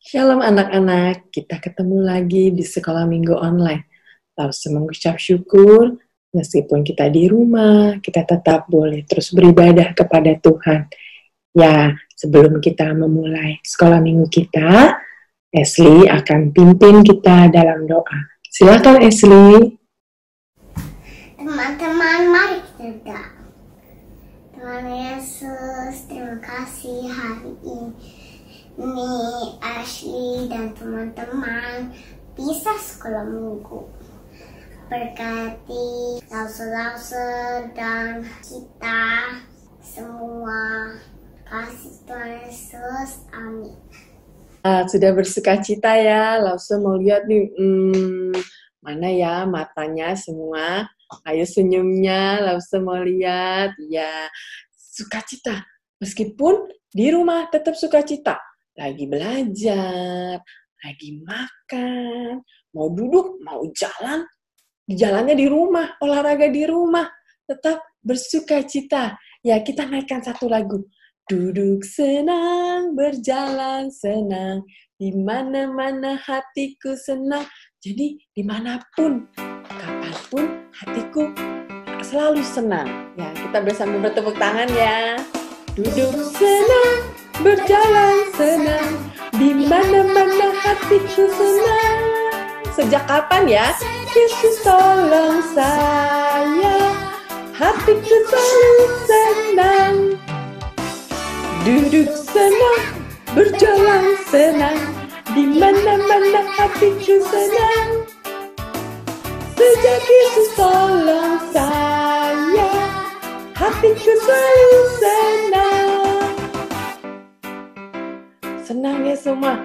Shalom anak-anak, kita ketemu lagi di sekolah minggu online. Langsung mengucap syukur, meskipun kita di rumah, kita tetap boleh terus beribadah kepada Tuhan. Ya, sebelum kita memulai sekolah minggu kita, Ashley akan pimpin kita dalam doa. Silakan Ashley. Teman-teman, mari kita berdoa. Tuhan Yesus, terima kasih hari ini Ashley dan teman-teman bisa sekolah minggu. Berkati Lause dan kita semua. Kasih Tuhan Yesus, amin. Sudah bersuka cita ya, langsung mau lihat nih, mana ya matanya semua. Ayo senyumnya, langsung mau lihat. Ya, sukacita. Meskipun di rumah tetap sukacita. Lagi belajar, lagi makan, mau duduk, mau jalan. Jalannya di rumah, olahraga di rumah. Tetap bersukacita. Ya, kita naikkan satu lagu. Duduk senang, berjalan senang. Di mana-mana hatiku senang. Jadi, dimanapun, kapanpun hatiku selalu senang. Ya, kita bersama bertepuk tangan ya. Duduk senang, berjalan senang, di mana-mana hatiku senang. Sejak kapan ya? Yesus tolong saya, hatiku selalu senang. Duduk senang, berjalan senang, di mana-mana hatiku senang. Sejak Yesus tolong saya, hatiku selalu senang. Senang ya semua.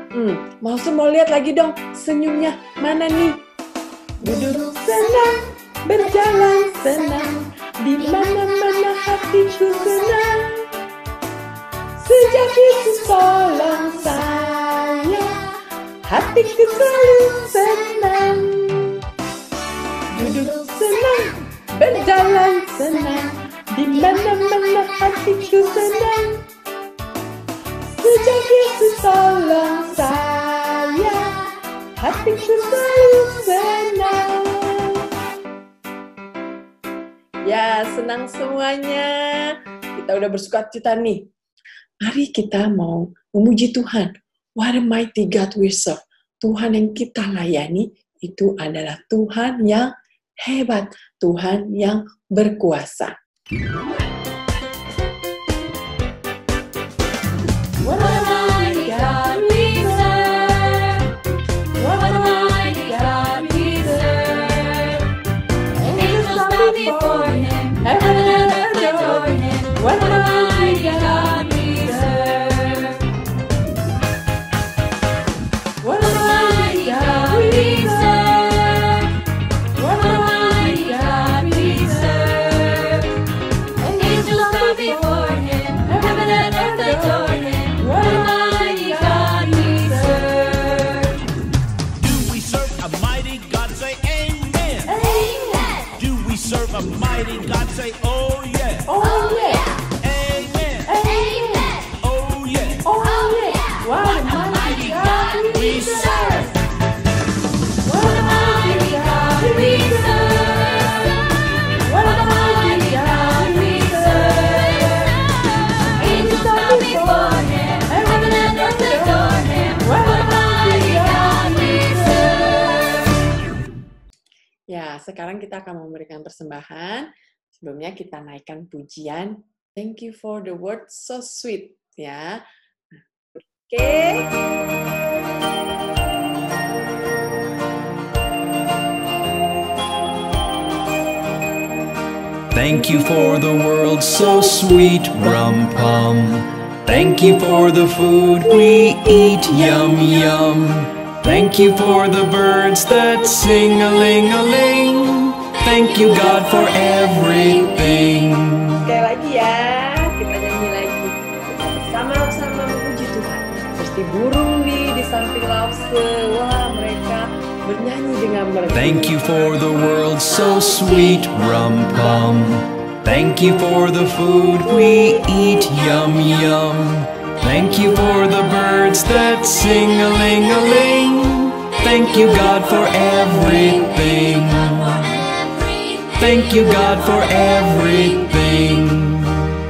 Mau lihat lagi dong senyumnya. Mana nih? Duduk senang, berjalan senang, di mana-mana hatiku senang. Sejak Yesus tolong saya, hatiku selalu senang. Duduk senang, berjalan senang, di mana-mana hatiku senang. Sejak Yesus tolong saya, hatiku selalu senang. Ya, senang semuanya. Kita udah bersukacita nih. Mari kita mau memuji Tuhan. What a mighty God we serve. Tuhan yang kita layani itu adalah Tuhan yang hebat, Tuhan yang berkuasa. What a mighty God we serve. What a mighty God we serve. Angels bow before Him, heaven and earth adore Him. What a mighty God we serve. What a mighty God we serve. What a mighty God we serve. Angels bow before Him, heaven and earth adore Him. What a mighty God we serve. Do we serve a mighty God? Say amen. Amen. Do we serve a mighty God? Say oh yeah. Oh yeah, Amen. Amen. Oh yeah. oh yeah. What a mighty God we serve. What a mighty God we serve. What a mighty God we serve. Angels bow before Him, heaven and earth adore Him. What a mighty God we serve. Ya, sekarang kita akan memberikan persembahan. Sebelumnya kita naikkan pujian. Thank you for the word so sweet. Ya, oke. Thank you for the world so sweet, rum-pum. Thank you for the food we eat, yum yum. Thank you for the birds that sing a-ling-a-ling. Thank you God for everything. Sekali lagi ya, kita nyanyi lagi. Kita bersama-sama memuji Tuhan. Seperti burung di samping lause. Wah, mereka bernyanyi dengan merdu. Thank you for the world so sweet, rum-pum. Thank you for the food we eat, yum yum. Thank you for the birds that Sing-a-ling-a-ling, thank you God for everything. Thank you God for everything.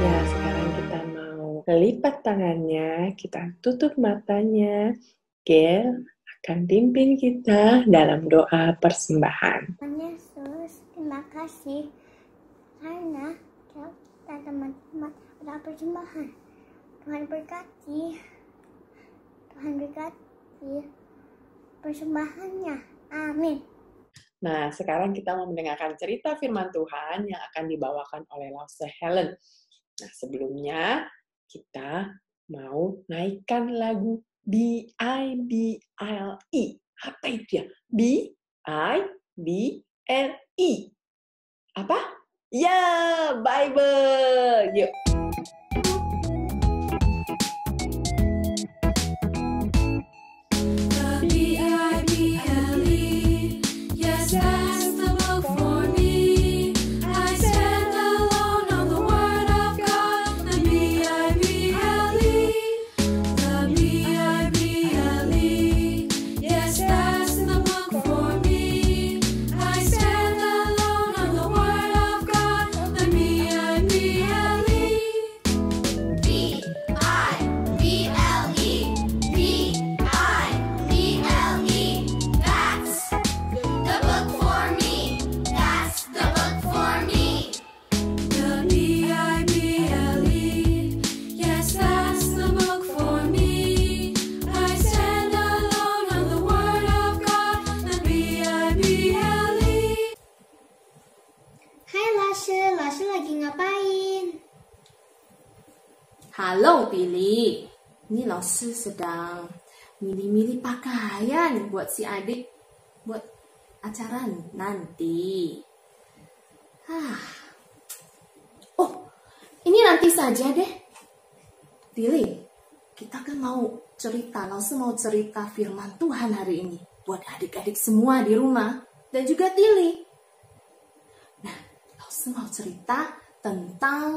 Ya, sekarang kita mau lipat tangannya, kita tutup matanya. Gail akan pimpin kita dalam doa persembahan. Tuhan Yesus, terima kasih karena kita teman-teman udah persembahan. Tuhan berkati persembahannya. Amin. Nah, sekarang kita mau mendengarkan cerita firman Tuhan yang akan dibawakan oleh Lause Helen. Nah, sebelumnya kita mau naikkan lagu B-I-B-L-E. Apa itu ya? B-I-B-L-E. Apa? Ya, Bible. Yuk. B-I-B-L-E, yes, that's the book for me. I stand alone on the Word of God. The B-I-B-L-E, yes, that's the book for me. I stand alone on the Word of God. The B-I-B-L-E. Hai Lashe lagi ngapain? Halo Billy, ini Laoshi sedang milih-milih pakaian buat si adik buat acara nanti. Oh, ini nanti saja deh. Billy, kita kan mau cerita, Laoshi mau cerita firman Tuhan hari ini buat adik-adik semua di rumah dan juga Billy. Nah, Laoshi mau cerita tentang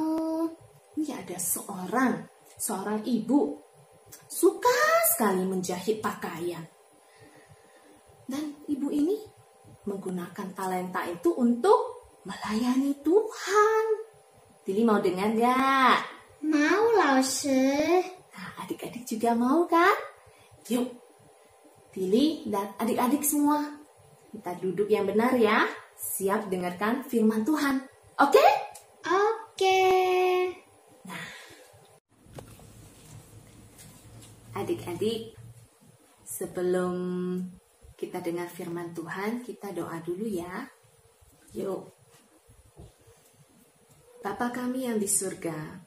ini ada seorang ibu suka sekali menjahit pakaian. Dan ibu ini menggunakan talenta itu untuk melayani Tuhan. Billy mau dengar gak? Mau Lashe. Nah, adik-adik juga mau kan? Yuk, Billy dan adik-adik semua, kita duduk yang benar ya. Siap dengarkan firman Tuhan. Oke? Oke. Adik-adik, sebelum kita dengar firman Tuhan, kita doa dulu ya. Yuk. Bapa kami yang di surga,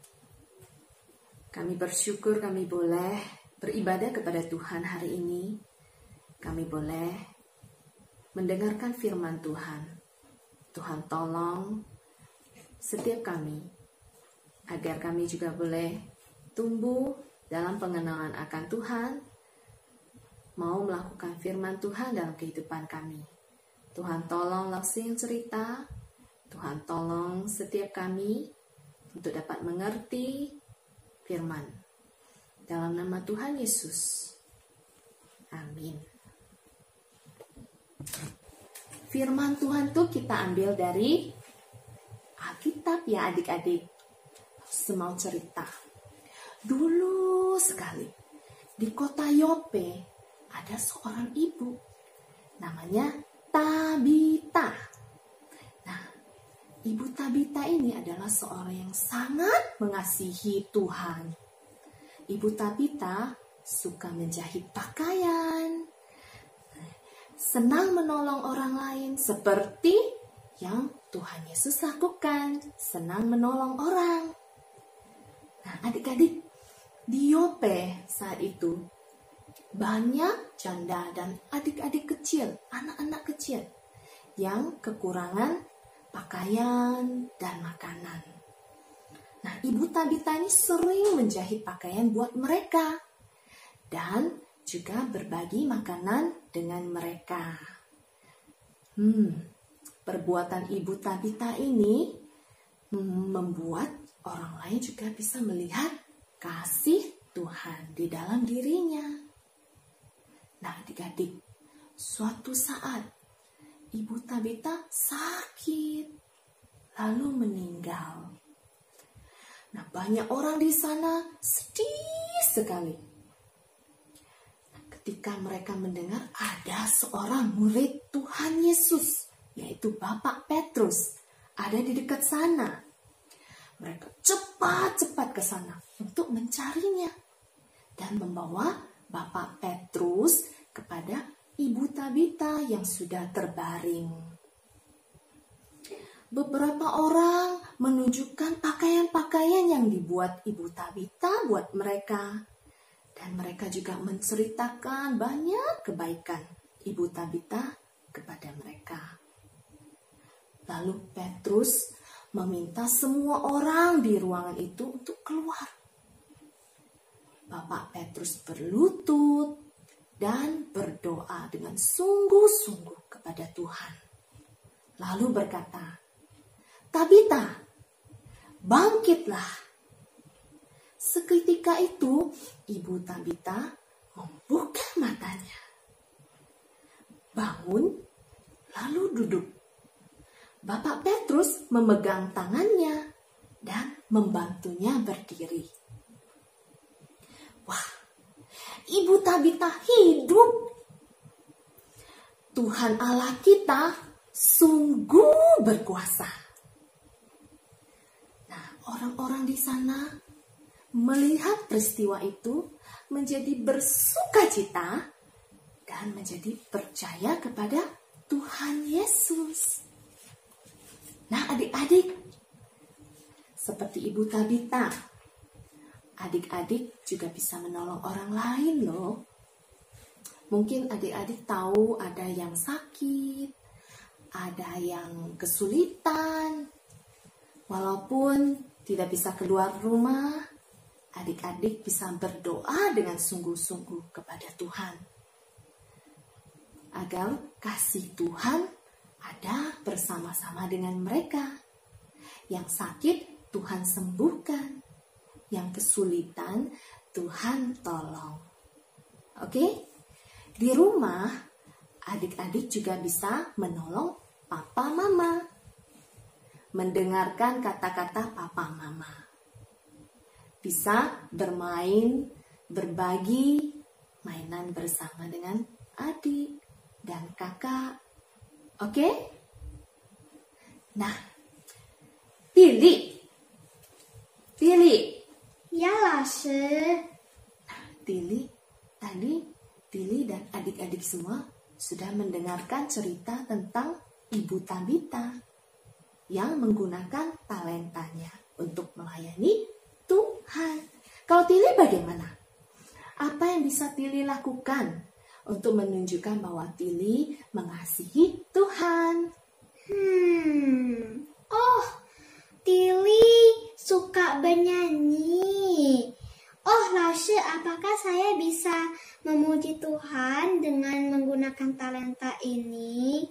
kami bersyukur kami boleh beribadah kepada Tuhan hari ini. Kami boleh mendengarkan firman Tuhan. Tuhan tolong setiap kami, agar kami juga boleh tumbuh dalam pengenalan akan Tuhan, mau melakukan firman Tuhan dalam kehidupan kami. Tuhan tolong Laoshi yang cerita, Tuhan tolong setiap kami untuk dapat mengerti firman. Dalam nama Tuhan Yesus. Amin. Firman Tuhan tuh kita ambil dari Alkitab ya adik-adik. Semau cerita. Dulu sekali di kota Yope ada seorang ibu namanya Tabita. Nah, Ibu Tabita ini adalah seorang yang sangat mengasihi Tuhan. Ibu Tabita suka menjahit pakaian, senang menolong orang lain seperti yang Tuhan Yesus lakukan, senang menolong orang. Nah, adik-adik, di Yope saat itu banyak janda dan adik-adik kecil, anak-anak kecil yang kekurangan pakaian dan makanan. Nah, Ibu Tabita ini sering menjahit pakaian buat mereka dan juga berbagi makanan dengan mereka. Perbuatan Ibu Tabita ini membuat orang lain juga bisa melihat kasih Tuhan di dalam dirinya. Adik-adik, suatu saat Ibu Tabita sakit, lalu meninggal. Nah, banyak orang di sana sedih sekali. Ketika mereka mendengar ada seorang murid Tuhan Yesus, yaitu Bapak Petrus, ada di dekat sana. Mereka cepat-cepat ke sana untuk mencarinya dan membawa Bapak Petrus kepada Ibu Tabita yang sudah terbaring. Beberapa orang menunjukkan pakaian-pakaian yang dibuat Ibu Tabita buat mereka. Dan mereka juga menceritakan banyak kebaikan Ibu Tabita kepada mereka. Lalu Petrus meminta semua orang di ruangan itu untuk keluar. Bapak Petrus berlutut dan berdoa dengan sungguh-sungguh kepada Tuhan. Lalu berkata, "Tabita, bangkitlah." Seketika itu, Ibu Tabita membuka matanya. Bangun, lalu duduk. Bapak Petrus memegang tangannya dan membantunya berdiri. Wah, Ibu Tabita hidup. Tuhan Allah kita sungguh berkuasa. Nah, orang-orang di sana melihat peristiwa itu menjadi bersukacita dan menjadi percaya kepada Tuhan Yesus. Nah, adik-adik, seperti Ibu Tabita, adik-adik juga bisa menolong orang lain loh. Mungkin adik-adik tahu ada yang sakit, ada yang kesulitan. Walaupun tidak bisa keluar rumah, adik-adik bisa berdoa dengan sungguh-sungguh kepada Tuhan. Agar kasih Tuhan ada bersama-sama dengan mereka. Yang sakit Tuhan sembuhkan. Yang kesulitan Tuhan tolong. Oke? Di rumah, adik-adik juga bisa menolong papa mama. Mendengarkan kata-kata papa mama. Bisa bermain, berbagi mainan bersama dengan adik dan kakak. Oke? Nah, Tili. Ya, 老师。 Tili, tadi Tili dan adik-adik semua sudah mendengarkan cerita tentang Ibu Tabita yang menggunakan talentanya untuk melayani Tuhan. Kalau Tili bagaimana? Apa yang bisa Tili lakukan untuk menunjukkan bahwa Tili mengasihi Tuhan? Oh, Tili suka bernyanyi. Oh, 老师, apakah saya bisa memuji Tuhan dengan menggunakan talenta ini?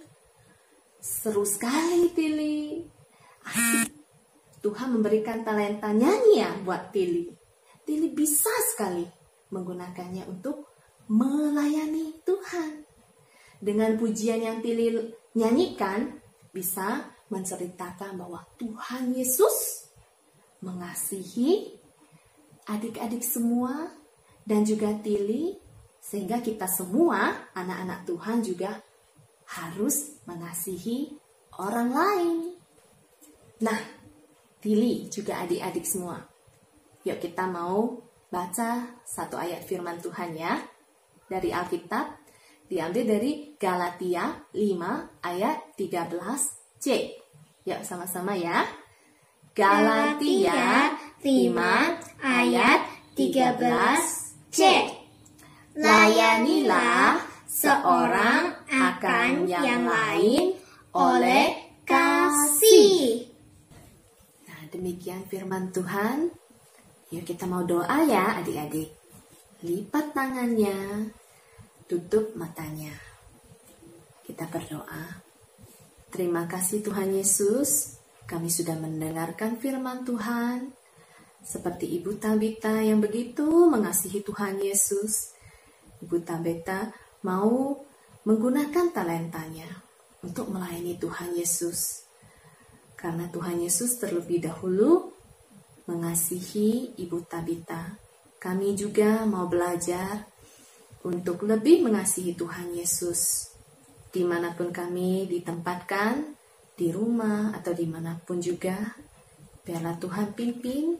Seru sekali, Tili. Asik. Tuhan memberikan talenta nyanyi ya buat Tili. Tili bisa sekali menggunakannya untuk melayani Tuhan. Dengan pujian yang Tili nyanyikan, bisa menceritakan bahwa Tuhan Yesus mengasihi adik-adik semua dan juga Tili, sehingga kita semua anak-anak Tuhan juga harus mengasihi orang lain. Nah, Tili juga adik-adik semua, yuk kita mau baca satu ayat firman Tuhan ya, dari Alkitab, diambil dari Galatia 5 ayat 13c. Yuk sama-sama ya. Galatia 5 ayat 13c. Layanilah seorang akan yang lain oleh kasih. Nah, demikian firman Tuhan. Yuk kita mau doa ya adik-adik. Lipat tangannya, tutup matanya. Kita berdoa. Terima kasih Tuhan Yesus, kami sudah mendengarkan firman Tuhan. Seperti Ibu Tabita yang begitu mengasihi Tuhan Yesus. Ibu Tabita mau menggunakan talentanya untuk melayani Tuhan Yesus. Karena Tuhan Yesus terlebih dahulu mengasihi Ibu Tabita. Kami juga mau belajar untuk lebih mengasihi Tuhan Yesus. Dimanapun kami ditempatkan, di rumah atau dimanapun juga, biarlah Tuhan pimpin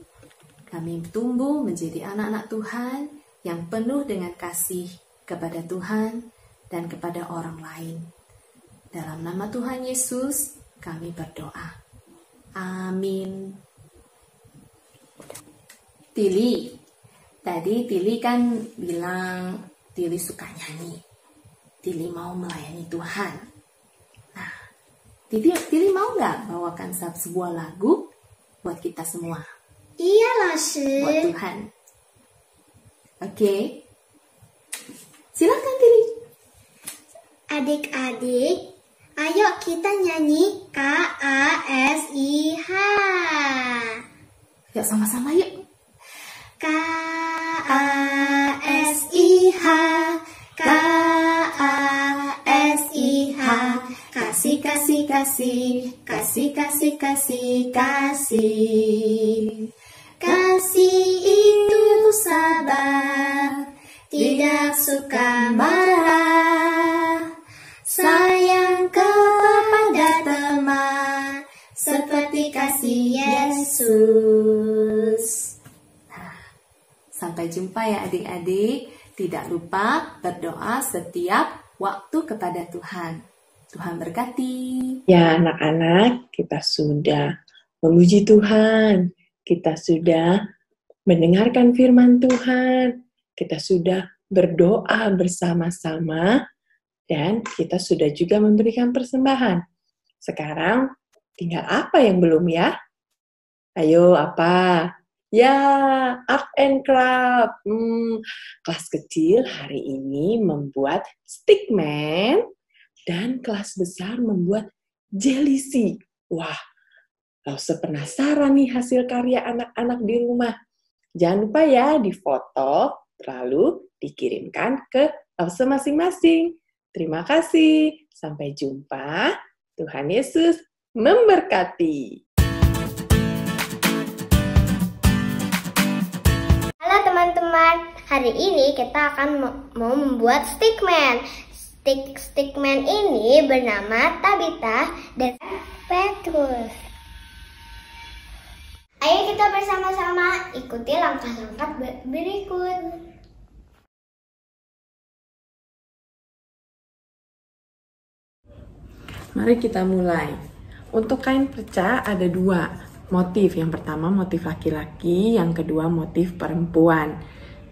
kami tumbuh menjadi anak-anak Tuhan yang penuh dengan kasih kepada Tuhan dan kepada orang lain. Dalam nama Tuhan Yesus, kami berdoa. Amin. Tili, tadi Tili kan bilang Tili suka nyanyi. Tili mau melayani Tuhan. Nah, Tili mau nggak bawakan sebuah lagu buat kita semua? Iya, Lashi. Buat Tuhan. Oke. Silakan Tili. Adik-adik, ayo kita nyanyi K-A-S-I-H. Yuk sama-sama yuk. K-A-S-I-H, K-A-S-I-H. Kasih, kasih, kasih, kasih, kasih, kasih, kasih. Kasih itu sabar, tidak suka marah. Sayang kepada teman, seperti kasih Yesus. Sampai jumpa ya adik-adik. Tidak lupa berdoa setiap waktu kepada Tuhan. Tuhan berkati. Ya anak-anak, kita sudah memuji Tuhan. Kita sudah mendengarkan firman Tuhan. Kita sudah berdoa bersama-sama. Dan kita sudah juga memberikan persembahan. Sekarang tinggal apa yang belum ya? Ayo apa? Ya, art and craft. Kelas kecil hari ini membuat stickman dan kelas besar membuat jelly. Wah, Lause penasaran nih hasil karya anak-anak di rumah. Jangan lupa ya difoto, lalu dikirimkan ke Lause masing-masing. Terima kasih. Sampai jumpa. Tuhan Yesus memberkati. Halo teman-teman, hari ini kita akan mau membuat stickman. Stickman ini bernama Tabita dan Petrus. Ayo kita bersama-sama ikuti langkah-langkah berikut. Mari kita mulai. Untuk kain perca ada dua motif. Yang pertama motif laki-laki, yang kedua motif perempuan.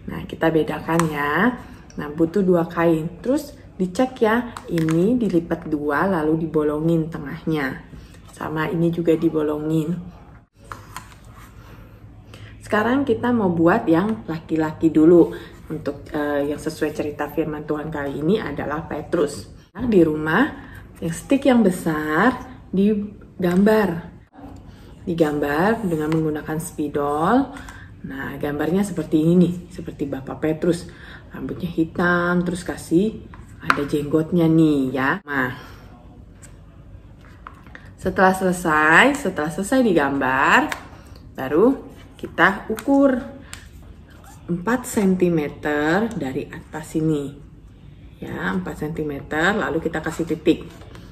Nah, kita bedakan ya. Nah, butuh dua kain. Terus dicek ya, ini dilipat dua lalu dibolongin tengahnya. Sama ini juga dibolongin. Sekarang kita mau buat yang laki-laki dulu. Untuk yang sesuai cerita firman Tuhan kali ini adalah Petrus. Nah, di rumah yang stick yang besar digambar dengan menggunakan spidol. Nah, gambarnya seperti ini nih, seperti Bapak Petrus. Rambutnya hitam, terus kasih ada jenggotnya nih ya. Nah, setelah selesai digambar, baru kita ukur 4 cm dari atas ini. Ya, 4 cm, lalu kita kasih titik.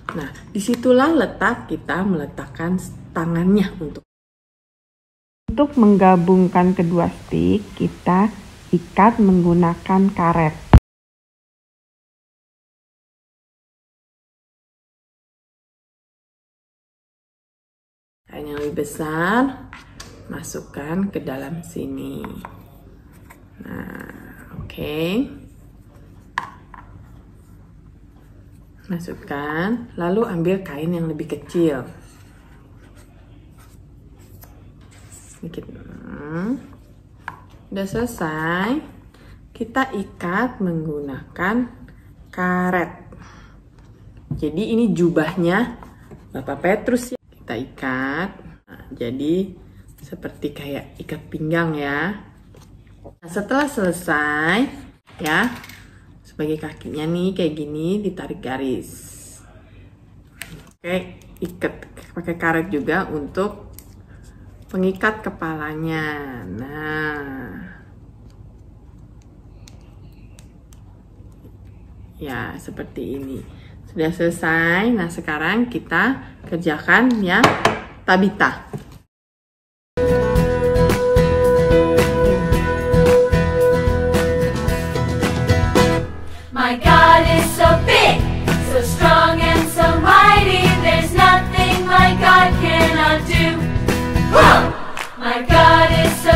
Nah, disitulah letak kita meletakkan tangannya untuk menggabungkan kedua stick, kita ikat menggunakan karet. Kain yang lebih besar, masukkan ke dalam sini. Nah, oke. Masukkan, lalu ambil kain yang lebih kecil. Sedikit. Udah selesai, kita ikat menggunakan karet. Jadi ini jubahnya Bapak Petrus ya. Kita ikat. Nah, jadi seperti kayak ikat pinggang ya. Nah, setelah selesai ya, sebagai kakinya nih kayak gini, ditarik garis. Oke, ikat pakai karet juga untuk pengikat kepalanya. Nah, ya seperti ini. Sudah selesai. Nah, sekarang kita kerjakan yang Tabita. My God is so big, so strong and so mighty. There's nothing my God cannot do. Whoa! My God is so